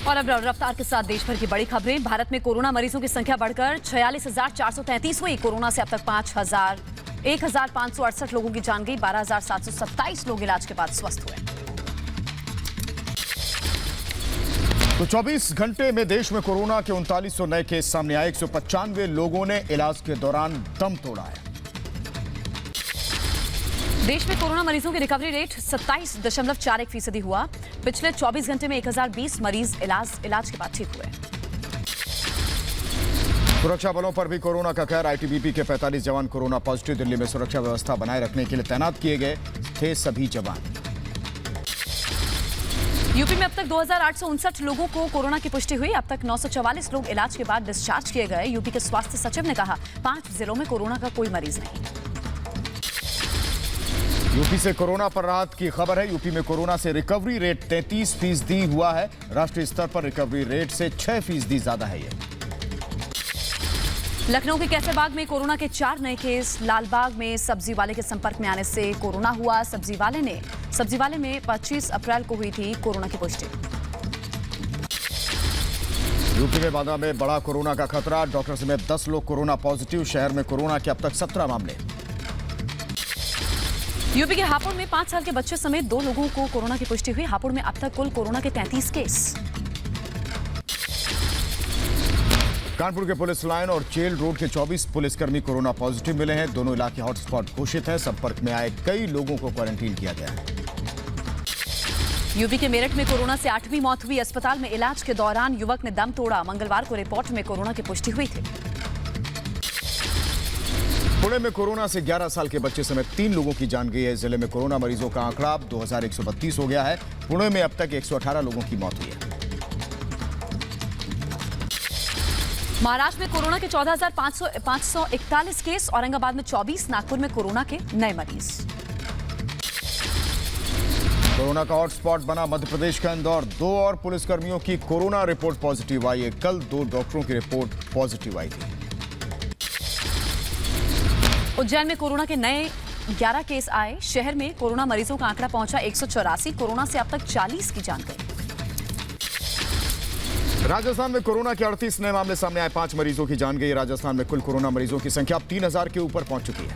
और अब रफ्तार के साथ देश भर की बड़ी खबरें। भारत में कोरोना मरीजों की संख्या बढ़कर 46,433 हुई। कोरोना से अब तक 1,568 लोगों की जान गई। 12,727 लोग इलाज के बाद स्वस्थ हुए। तो 24 घंटे में देश में कोरोना के 3900 नए केस सामने आए। 195 लोगों ने इलाज के दौरान दम तोड़ा है। देश में कोरोना मरीजों की रिकवरी रेट 27.41% हुआ। पिछले 24 घंटे में 1020 मरीज इलाज के बाद ठीक हुए। सुरक्षा बलों पर भी कोरोना का कहर। आईटीबीपी के 45 जवान कोरोना पॉजिटिव। दिल्ली में सुरक्षा व्यवस्था बनाए रखने के लिए तैनात किए गए थे सभी जवान। यूपी में अब तक 2,859 लोगों को कोरोना की पुष्टि हुई। अब तक 944 लोग इलाज के बाद डिस्चार्ज किए गए। यूपी के स्वास्थ्य सचिव ने कहा 5 जिलों में कोरोना का कोई मरीज नहीं। यूपी से कोरोना पर राहत की खबर है। यूपी में कोरोना से रिकवरी रेट 33% हुआ है। राष्ट्रीय स्तर पर रिकवरी रेट से 6% ज्यादा है ये। लखनऊ के कैफेबाग में कोरोना के 4 नए केस। लालबाग में सब्जी वाले के संपर्क में आने से कोरोना हुआ। सब्जी वाले में 25 अप्रैल को हुई थी कोरोना की पुष्टि। यूपी के बांदा में बड़ा कोरोना का खतरा। डॉक्टर समेत 10 लोग कोरोना पॉजिटिव। शहर में कोरोना के अब तक 17 मामले। यूपी के हापुड़ में 5 साल के बच्चे समेत 2 लोगों को कोरोना की पुष्टि हुई। हापुड़ में अब तक कुल कोरोना के 33 केस। कानपुर के पुलिस लाइन और चेल रोड के 24 पुलिसकर्मी कोरोना पॉजिटिव मिले हैं। दोनों इलाके हॉटस्पॉट घोषित हैं। संपर्क में आए कई लोगों को क्वारंटीन किया गया है। यूपी के मेरठ में कोरोना से 8वीं मौत हुई। अस्पताल में इलाज के दौरान युवक ने दम तोड़ा। मंगलवार को रिपोर्ट में कोरोना की पुष्टि हुई थी। पुणे में कोरोना से 11 साल के बच्चे समेत 3 लोगों की जान गई है। जिले में कोरोना मरीजों का आंकड़ा 2132 हो गया है। पुणे में अब तक 118 लोगों की मौत हुई है। महाराष्ट्र में कोरोना के 14,541 केस। औरंगाबाद में 24। नागपुर में कोरोना के नए मरीज। कोरोना का हॉटस्पॉट बना मध्य प्रदेश का इंदौर। 2 और पुलिसकर्मियों की कोरोना रिपोर्ट पॉजिटिव आई है। कल 2 डॉक्टरों की रिपोर्ट पॉजिटिव आई थी। उज्जैन में कोरोना के नए 11 केस आए। शहर में कोरोना मरीजों का आंकड़ा पहुंचा 184। कोरोना से अब तक 40 की जान गई। राजस्थान में कोरोना के 38 नए मामले सामने आए। 5 मरीजों की जान गई। राजस्थान में कुल कोरोना मरीजों की संख्या अब 3000 के ऊपर पहुंच चुकी है।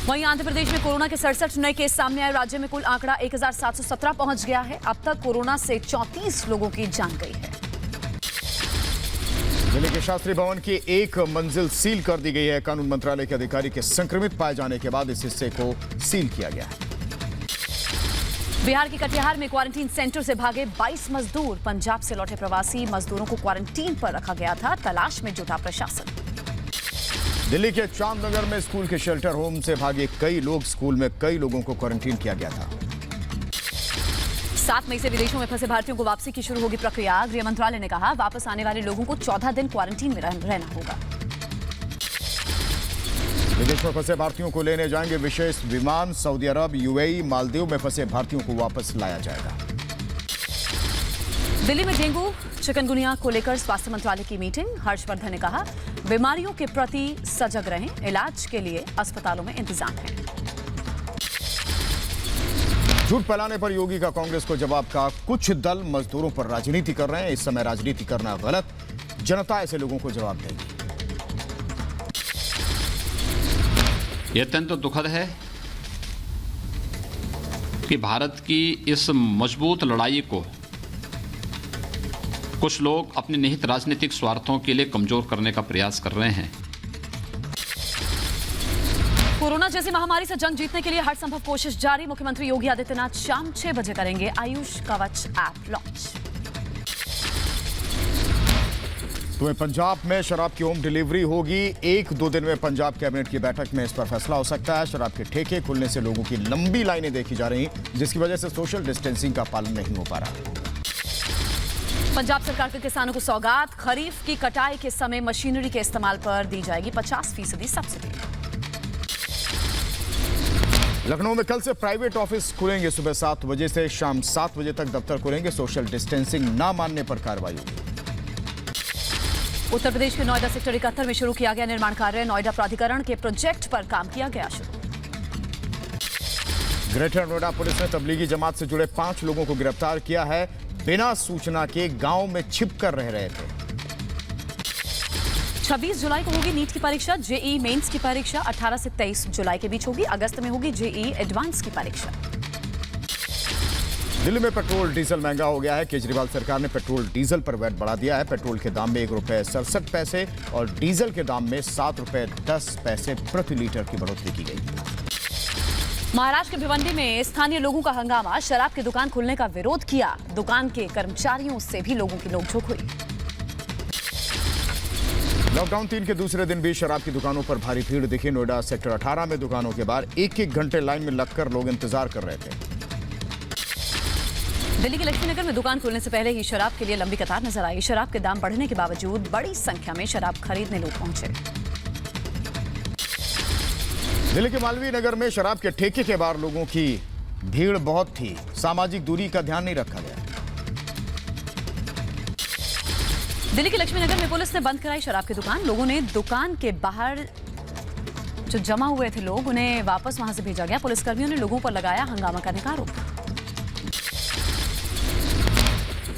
वहीं आंध्र प्रदेश में कोरोना के 67 नए केस सामने आए। राज्य में कुल आंकड़ा 1717 पहुंच गया है। अब तक कोरोना से 34 लोगों की जान गई है। दिल्ली के शास्त्री भवन की एक मंजिल सील कर दी गई है। कानून मंत्रालय के अधिकारी के संक्रमित पाए जाने के बाद इस हिस्से को सील किया गया है। बिहार के कटिहार में क्वारंटीन सेंटर से भागे 22 मजदूर। पंजाब से लौटे प्रवासी मजदूरों को क्वारंटीन पर रखा गया था। तलाश में जुटा प्रशासन। दिल्ली के चांदनगर में स्कूल के शेल्टर होम से भागे कई लोग। स्कूल में कई लोगों को क्वारंटीन किया गया था। 7 मई से विदेशों में फंसे भारतीयों को वापसी की शुरू होगी प्रक्रिया। गृह मंत्रालय ने कहा वापस आने वाले लोगों को 14 दिन क्वारंटीन में रहना होगा। विदेश में फंसे भारतीयों को लेने जाएंगे विशेष विमान। सऊदी अरब, यूएई, मालदीव में फंसे भारतीयों को वापस लाया जाएगा। दिल्ली में डेंगू चिकनगुनिया को लेकर स्वास्थ्य मंत्रालय की मीटिंग। हर्षवर्धन ने कहा बीमारियों के प्रति सजग रहें। इलाज के लिए अस्पतालों में इंतजाम है। झूठ फैलाने पर योगी का कांग्रेस को जवाब। का कुछ दल मजदूरों पर राजनीति कर रहे हैं। इस समय राजनीति करना गलत। जनता ऐसे लोगों को जवाब देगी। यह अत्यंत दुखद है कि भारत की इस मजबूत लड़ाई को कुछ लोग अपने निहित राजनीतिक स्वार्थों के लिए कमजोर करने का प्रयास कर रहे हैं। कोरोना जैसी महामारी से जंग जीतने के लिए हर संभव कोशिश जारी। मुख्यमंत्री योगी आदित्यनाथ शाम 6 बजे करेंगे आयुष कवच ऐप लॉन्च। तो पंजाब में शराब की होम डिलीवरी होगी। 1-2 दिन में पंजाब कैबिनेट की बैठक में इस पर फैसला हो सकता है। शराब के ठेके खुलने से लोगों की लंबी लाइनें देखी जा रही, जिसकी वजह से सोशल डिस्टेंसिंग का पालन नहीं हो पा रहा। पंजाब सरकार के किसानों को सौगात। खरीफ की कटाई के समय मशीनरी के इस्तेमाल पर दी जाएगी 50% सब्सिडी। लखनऊ में कल से प्राइवेट ऑफिस खुलेंगे। सुबह 7 बजे से शाम 7 बजे तक दफ्तर खुलेंगे। सोशल डिस्टेंसिंग ना मानने पर कार्रवाई होगी। उत्तर प्रदेश के नोएडा सेक्टर 71 में शुरू किया गया निर्माण कार्य। नोएडा प्राधिकरण के प्रोजेक्ट पर काम किया गया शुरू। ग्रेटर नोएडा पुलिस ने तबलीगी जमात से जुड़े 5 लोगों को गिरफ्तार किया है। बिना सूचना के गांव में छिपकर रह रहे थे। 26 जुलाई को होगी नीट की परीक्षा। जेईई मेंस की परीक्षा 18 से 23 जुलाई के बीच होगी। अगस्त में होगी जेईई एडवांस की परीक्षा। दिल्ली में पेट्रोल डीजल महंगा हो गया है। केजरीवाल सरकार ने पेट्रोल डीजल पर वैट बढ़ा दिया है। पेट्रोल के दाम में ₹1.67 और डीजल के दाम में ₹7.10 प्रति लीटर की बढ़ोतरी की गई। महाराष्ट्र के भिवंडी में स्थानीय लोगों का हंगामा। शराब की दुकान खोलने का विरोध किया। दुकान के कर्मचारियों से भी लोगों की नोकझोंक हुई। लॉकडाउन 3 के दूसरे दिन भी शराब की दुकानों पर भारी भीड़ दिखी। नोएडा सेक्टर 18 में दुकानों के बाहर एक घंटे लाइन में लगकर लोग इंतजार कर रहे थे। दिल्ली के लक्ष्मीनगर में दुकान खोलने से पहले ही शराब के लिए लंबी कतार नजर आई। शराब के दाम बढ़ने के बावजूद बड़ी संख्या में शराब खरीदने लोग पहुंचे। दिल्ली के मालवीय नगर में शराब के ठेके के बाहर लोगों की भीड़ बहुत थी। सामाजिक दूरी का ध्यान नहीं रखा गया। दिल्ली के लक्ष्मीनगर में पुलिस ने बंद कराई शराब की दुकान। लोगों ने दुकान के बाहर जो जमा हुए थे लोग, उन्हें वापस वहां से भेजा गया। पुलिसकर्मियों ने लोगों पर लगाया हंगामा करने का आरोप।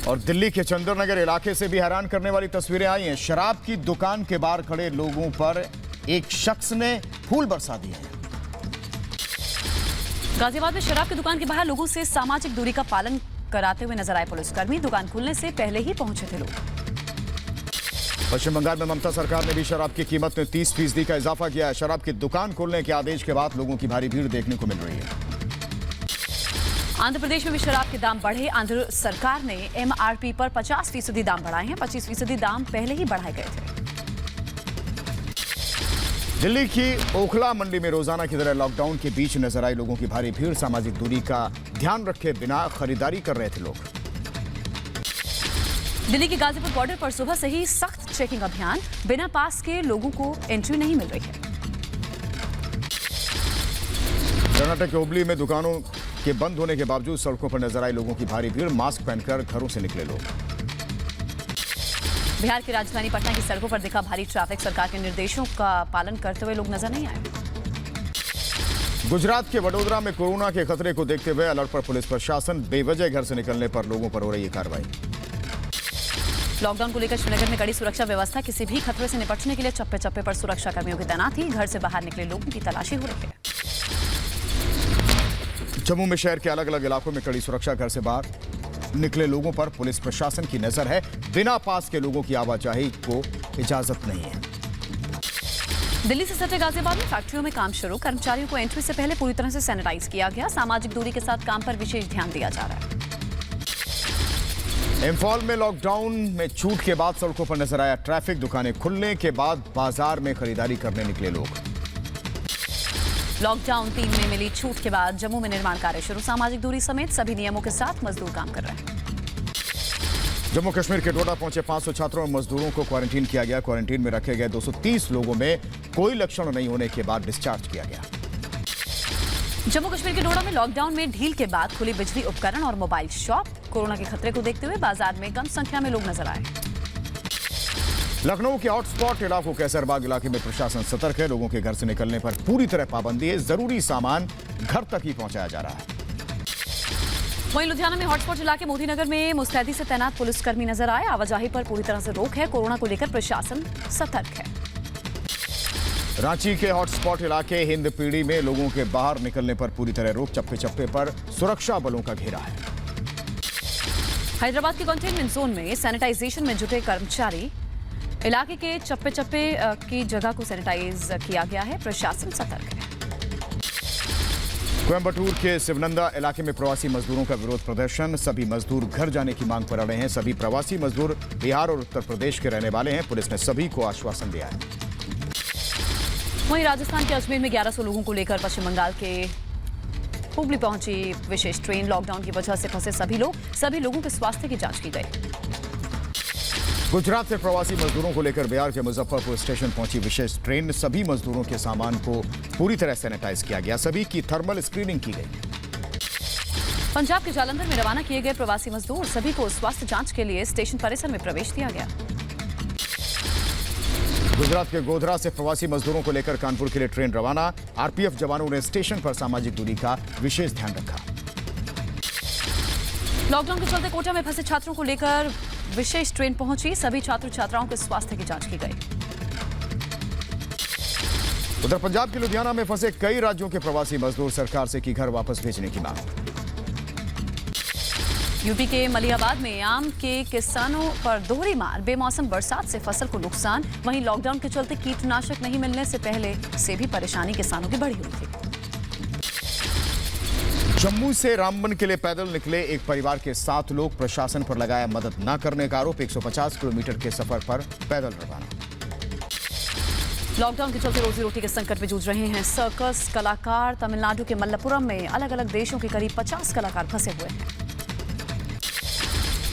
और दिल्ली के चंद्रनगर इलाके से भी हैरान करने वाली तस्वीरें आई हैं। शराब की दुकान के बाहर खड़े लोगों पर एक शख्स ने फूल बरसा दिए हैं। गाजियाबाद में शराब की दुकान के बाहर लोगों से सामाजिक दूरी का पालन कराते हुए नजर आए पुलिसकर्मी। दुकान खुलने से पहले ही पहुंचे थे लोग। पश्चिम बंगाल में ममता सरकार ने भी शराब की कीमत में 30% का इजाफा किया है। शराब की दुकान खोलने के आदेश के बाद लोगों की भारी भीड़ देखने को मिल रही है। आंध्र प्रदेश में भी शराब के दाम बढ़े। आंध्र सरकार ने एमआरपी पर 50% दाम बढ़ाए हैं। 25% दाम पहले ही बढ़ाए गए थे। दिल्ली की ओखला मंडी में रोजाना की तरह लॉकडाउन के बीच नजर आई लोगों की भारी भीड़। सामाजिक दूरी का ध्यान रखे बिना खरीदारी कर रहे थे लोग। दिल्ली के गाजीपुर बॉर्डर पर सुबह से ही सख्त चेकिंग अभियान। बिना पास के लोगों को एंट्री नहीं मिल रही है। कर्नाटक के हुबली में दुकानों के बंद होने के बावजूद सड़कों पर नजर आई लोगों की भारी भीड़। मास्क पहनकर घरों से निकले लोग। बिहार की राजधानी पटना की सड़कों पर दिखा भारी ट्रैफिक। सरकार के निर्देशों का पालन करते हुए लोग नजर नहीं आए। गुजरात के वडोदरा में कोरोना के खतरे को देखते हुए अलर्ट पर पुलिस प्रशासन। बेवजह घर से निकलने पर लोगों पर हो रही है कार्रवाई। लॉकडाउन को लेकर श्रीनगर में कड़ी सुरक्षा व्यवस्था। किसी भी खतरे से निपटने के लिए चप्पे चप्पे पर सुरक्षा कर्मियों की तैनाती। घर से बाहर निकले लोगों की तलाशी हो रही है। जम्मू में शहर के अलग अलग इलाकों में कड़ी सुरक्षा। घर से बाहर निकले लोगों पर पुलिस प्रशासन की नजर है। बिना पास के लोगों की आवाजाही को इजाजत नहीं है। दिल्ली से सटे गाजियाबाद में फैक्ट्रियों में काम शुरू। कर्मचारियों को एंट्री से पहले पूरी तरह से सैनिटाइज किया गया। सामाजिक दूरी के साथ काम पर विशेष ध्यान दिया जा रहा है। इम्फाल में लॉकडाउन में छूट के बाद सड़कों पर नजर आया ट्रैफिक। दुकानें खुलने के बाद बाजार में खरीदारी करने निकले लोग। लॉकडाउन 3 में मिली छूट के बाद जम्मू में निर्माण कार्य शुरू। सामाजिक दूरी समेत सभी नियमों के साथ मजदूर काम कर रहे हैं। जम्मू कश्मीर के डोडा पहुंचे 500 छात्रों और मजदूरों को क्वारंटीन किया गया। क्वारंटीन में रखे गए 230 लोगों में कोई लक्षण नहीं होने के बाद डिस्चार्ज किया गया। जम्मू कश्मीर के डोडा में लॉकडाउन में ढील के बाद खुली बिजली उपकरण और मोबाइल शॉप। कोरोना के खतरे को देखते हुए बाजार में कम संख्या में लोग नजर आए। लखनऊ के हॉटस्पॉट इलाकों के कैसरबाग इलाके में प्रशासन सतर्क है। लोगों के घर से निकलने पर पूरी तरह पाबंदी है। जरूरी सामान घर तक ही पहुंचाया जा रहा है। वहीं लुधियाना में हॉटस्पॉट इलाके मोदीनगर में मुस्तैदी से तैनात पुलिसकर्मी नजर आए। आवाजाही पर पूरी तरह से रोक है। कोरोना को लेकर प्रशासन सतर्क है। रांची के हॉटस्पॉट इलाके हिंदपीढ़ी में लोगों के बाहर निकलने पर पूरी तरह रोक। चप्पे चप्पे पर सुरक्षा बलों का घेरा है। हैदराबाद के कंटेनमेंट जोन में सैनिटाइजेशन में जुटे कर्मचारी। इलाके के चप्पे चप्पे की जगह को सैनिटाइज किया गया है। प्रशासन सतर्क है। कोयंबटूर के शिवनंदा इलाके में प्रवासी मजदूरों का विरोध प्रदर्शन। सभी मजदूर घर जाने की मांग पर अड़े हैं। सभी प्रवासी मजदूर बिहार और उत्तर प्रदेश के रहने वाले हैं। पुलिस ने सभी को आश्वासन दिया है। वहीं राजस्थान के अजमेर में 1100 लोगों को लेकर पश्चिम बंगाल के हुबली पहुंची विशेष ट्रेन। लॉकडाउन की वजह से फंसे सभी लोगों के स्वास्थ्य की जांच की गई। गुजरात से प्रवासी मजदूरों को लेकर बिहार के मुजफ्फरपुर स्टेशन पहुंची विशेष ट्रेन। सभी मजदूरों के सामान को पूरी तरह सैनिटाइज किया गया। सभी की थर्मल स्क्रीनिंग की गई। पंजाब के जालंधर में रवाना किए गए प्रवासी मजदूर। सभी को स्वास्थ्य जांच के लिए स्टेशन परिसर में प्रवेश दिया गया। गुजरात के गोधरा से प्रवासी मजदूरों को लेकर कानपुर के लिए ट्रेन रवाना। आरपीएफ जवानों ने स्टेशन पर सामाजिक दूरी का विशेष ध्यान रखा। लॉकडाउन के चलते कोटा में फंसे छात्रों को लेकर विशेष ट्रेन पहुंची। सभी छात्र छात्राओं के स्वास्थ्य की जांच की गई। उधर पंजाब के लुधियाना में फंसे कई राज्यों के प्रवासी मजदूर सरकार से की घर वापस भेजने की मांग। यूपी के मलियाबाद में आम के किसानों पर दोहरी मार। बेमौसम बरसात से फसल को नुकसान। वहीं लॉकडाउन के चलते कीटनाशक नहीं मिलने से पहले से भी परेशानी किसानों की बढ़ी हुई थी। जम्मू से रामबन के लिए पैदल निकले एक परिवार के 7 लोग। प्रशासन पर लगाया मदद न करने का आरोप। 150 किलोमीटर के सफर पर पैदल रवाना। लॉकडाउन के चलते रोजी रोटी के संकट में जूझ रहे हैं सर्कस कलाकार। तमिलनाडु के मल्लपुरम में अलग अलग देशों के करीब 50 कलाकार फंसे हुए हैं।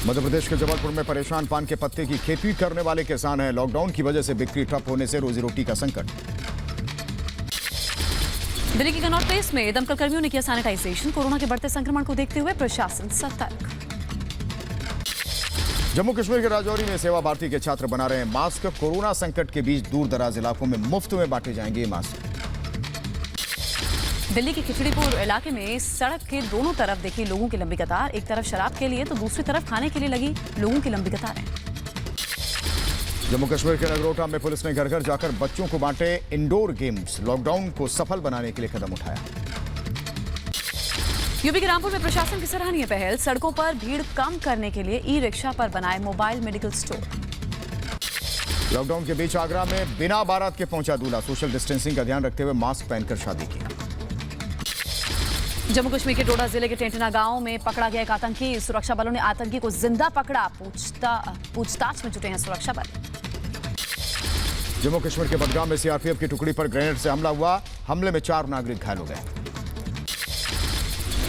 मध्य प्रदेश के जबलपुर में परेशान पान के पत्ते की खेती करने वाले किसान हैं। लॉकडाउन की वजह से बिक्री ठप होने से रोजी रोटी का संकट। दिल्ली के कनॉट प्लेस में दमकल कर्मियों ने किया सैनिटाइजेशन। कोरोना के बढ़ते संक्रमण को देखते हुए प्रशासन सतर्क। जम्मू कश्मीर के राजौरी में सेवा भारती के छात्र बना रहे हैं मास्क। कोरोना संकट के बीच दूर दराज इलाकों में मुफ्त में बांटे जाएंगे ये मास्क। दिल्ली के खिचड़ीपुर इलाके में सड़क के दोनों तरफ देखी लोगों की लंबी कतार। एक तरफ शराब के लिए तो दूसरी तरफ खाने के लिए लगी लोगों की लंबी कतारें। जम्मू कश्मीर के नगरोटा में पुलिस ने घर घर जाकर बच्चों को बांटे इंडोर गेम्स। लॉकडाउन को सफल बनाने के लिए कदम उठाया। यूपी के रामपुर में प्रशासन की सराहनीय पहल। सड़कों पर भीड़ कम करने के लिए ई रिक्शा पर बनाए मोबाइल मेडिकल स्टोर। लॉकडाउन के बीच आगरा में बिना बारात के पहुंचा दूल्हा। सोशल डिस्टेंसिंग का ध्यान रखते हुए मास्क पहनकर शादी की। जम्मू कश्मीर के डोडा जिले के टेंटना गांव में पकड़ा गया एक आतंकी। सुरक्षा बलों ने आतंकी को जिंदा पकड़ा। पूछताछ में जुटे हैं सुरक्षा बल। जम्मू कश्मीर के बडगाम में सीआरपीएफ की टुकड़ी पर ग्रेनेड से हमला हुआ। हमले में 4 नागरिक घायल हो गए।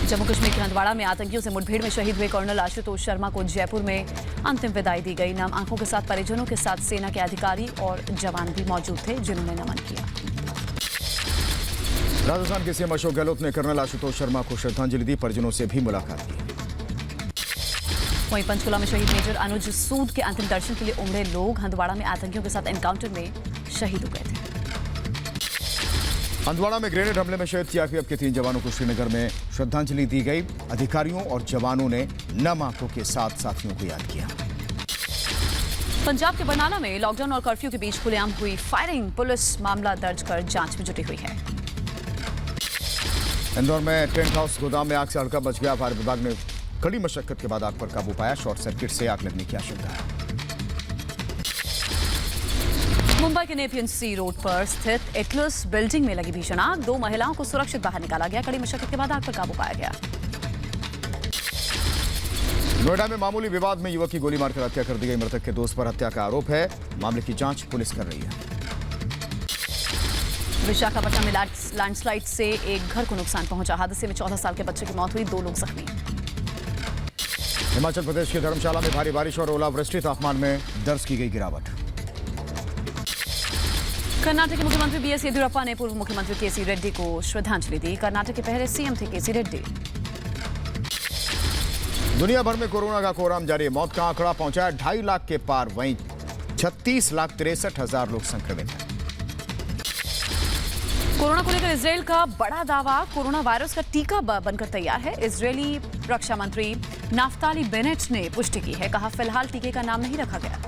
जम्मू कश्मीर के हंदवाड़ा में आतंकियों से मुठभेड़ में शहीद हुए कर्नल आशुतोष शर्मा को जयपुर में अंतिम विदाई दी गई। नम आंखों के साथ परिजनों के साथ सेना के अधिकारी और जवान भी मौजूद थे जिन्होंने नमन किया। राजस्थान के सीएम अशोक गहलोत ने कर्नल आशुतोष शर्मा को श्रद्धांजलि दी। परिजनों से भी मुलाकात की। वहीं पंचकुला में शहीद मेजर अनुज सूद के अंतिम दर्शन के लिए उमड़े लोग। हंदवाड़ा में आतंकियों के साथ एनकाउंटर में शहीद हो गए थे। हंदवाड़ा में ग्रेनेड हमले में शहीद सीआरपीएफ के 3 जवानों को श्रीनगर में श्रद्धांजलि दी गई। अधिकारियों और जवानों ने नम आंखों के साथ साथियों को याद किया। पंजाब के बरनाला में लॉकडाउन और कर्फ्यू के बीच खुलेआम हुई फायरिंग। पुलिस मामला दर्ज कर जांच में जुटी हुई है। इंदौर में टेंट हाउस गोदाम में आग से हड़कंप मच गया। फायर विभाग ने कड़ी मशक्कत के बाद आग पर काबू पाया। शॉर्ट सर्किट से आग लगने की आशंका है। मुंबई के नेपियन सी रोड पर स्थित एटलस बिल्डिंग में लगी भीषण आग। 2 महिलाओं को सुरक्षित बाहर निकाला गया। कड़ी मशक्कत के बाद आग पर काबू पाया गया। नोएडा में मामूली विवाद में युवक की गोली मारकर हत्या कर दी गई। मृतक के दोस्त पर हत्या का आरोप है। मामले की जांच पुलिस कर रही है। विशाखापट्टनम में लैंडस्लाइड से एक घर को नुकसान पहुंचा। हादसे में 14 साल के बच्चे की मौत हुई। 2 लोग जख्मी। हिमाचल प्रदेश के धर्मशाला में भारी बारिश और ओलावृष्टि। तापमान में दर्ज की गई गिरावट। कर्नाटक के मुख्यमंत्री बीएस येदियुरप्पा ने पूर्व मुख्यमंत्री केसी रेड्डी को श्रद्धांजलि दी। कर्नाटक के पहले सीएम थे केसी रेड्डी। दुनिया भर में कोरोना का कोहराम जारी है। मौत का आंकड़ा पहुंचा है 2.5 लाख के पार। वहीं 36,63,000 लोग संक्रमित हैं। कोरोना को लेकर इजरायल का बड़ा दावा। कोरोना वायरस का टीका बनकर तैयार है। इजरायली रक्षा मंत्री नाफ्ताली बेनेट ने पुष्टि की है। कहा फिलहाल टीके का नाम नहीं रखा गया।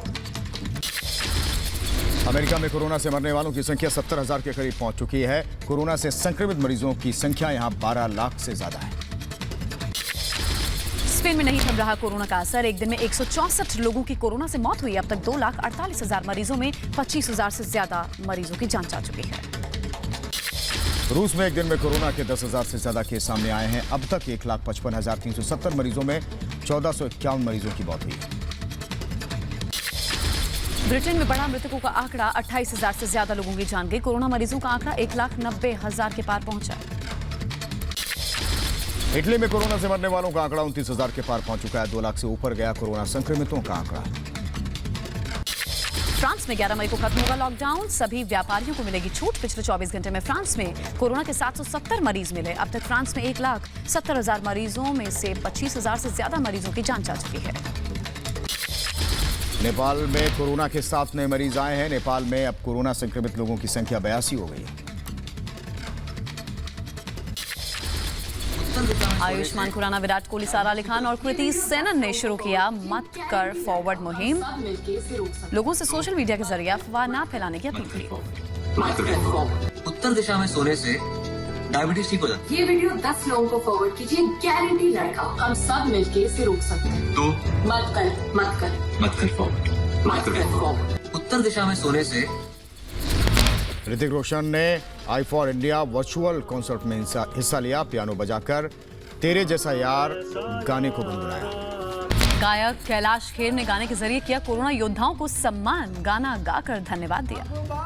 अमेरिका में कोरोना से मरने वालों की संख्या 70,000 के करीब पहुंच चुकी है। कोरोना से संक्रमित मरीजों की संख्या यहां 12 लाख से ज्यादा है। स्पेन में नहीं थम रहा कोरोना का असर। एक दिन में 164 लोगों की कोरोना से मौत हुई। अब तक 2,48,000 मरीजों में 25,000 से ज्यादा मरीजों की जान जा चुकी है। रूस में एक दिन में कोरोना के 10,000 से ज्यादा केस सामने आए हैं। अब तक 1,55,370 मरीजों में 1,451 मरीजों की मौत हुई है। ब्रिटेन में बढ़ा मृतकों का आंकड़ा। 28,000 से ज्यादा लोगों की जान गई। कोरोना मरीजों का आंकड़ा 1,90,000 के पार पहुंचा। इटली में कोरोना से मरने वालों का आंकड़ा 29,000 के पार पहुंच चुका है। 2 लाख से ऊपर गया कोरोना संक्रमितों का आंकड़ा। फ्रांस में 11 मई को खत्म होगा लॉकडाउन। सभी व्यापारियों को मिलेगी छूट। पिछले 24 घंटे में फ्रांस में कोरोना के 770 मरीज मिले। अब तक फ्रांस में 1,70,000 मरीजों में से 25,000 से ज्यादा मरीजों की जान जा चुकी है। नेपाल में कोरोना के 7 नए मरीज आए हैं। नेपाल में अब कोरोना संक्रमित लोगों की संख्या 82 हो गई है। आयुष्मान खुराना, विराट कोहली, सारा अली खान और कृति सेनन ने शुरू किया मत कर फॉरवर्ड मुहिम। लोगों से सोशल मीडिया के जरिए अफवाह ना फैलाने की अपील की। उत्तर दिशा में सोने से डायबिटीज ठीक हो जाती ये वीडियो 10 लोगों को फॉरवर्ड कीजिए, गारंटी लड़का। हम सब मिलके इसे रोक सकते हैं। तो मत कर फॉरवर्ड, मत कर फॉरवर्ड। उत्तर दिशा में सोने से ऋतिक रोशन ने I for India virtual concert में हिस्सा लिया। पियानो बजाकर तेरे जैसा यार गाने को गुनगुनाया। गायक कैलाश खेर ने गाने के जरिए किया कोरोना योद्धाओं को सम्मान, गाना गाकर धन्यवाद दिया।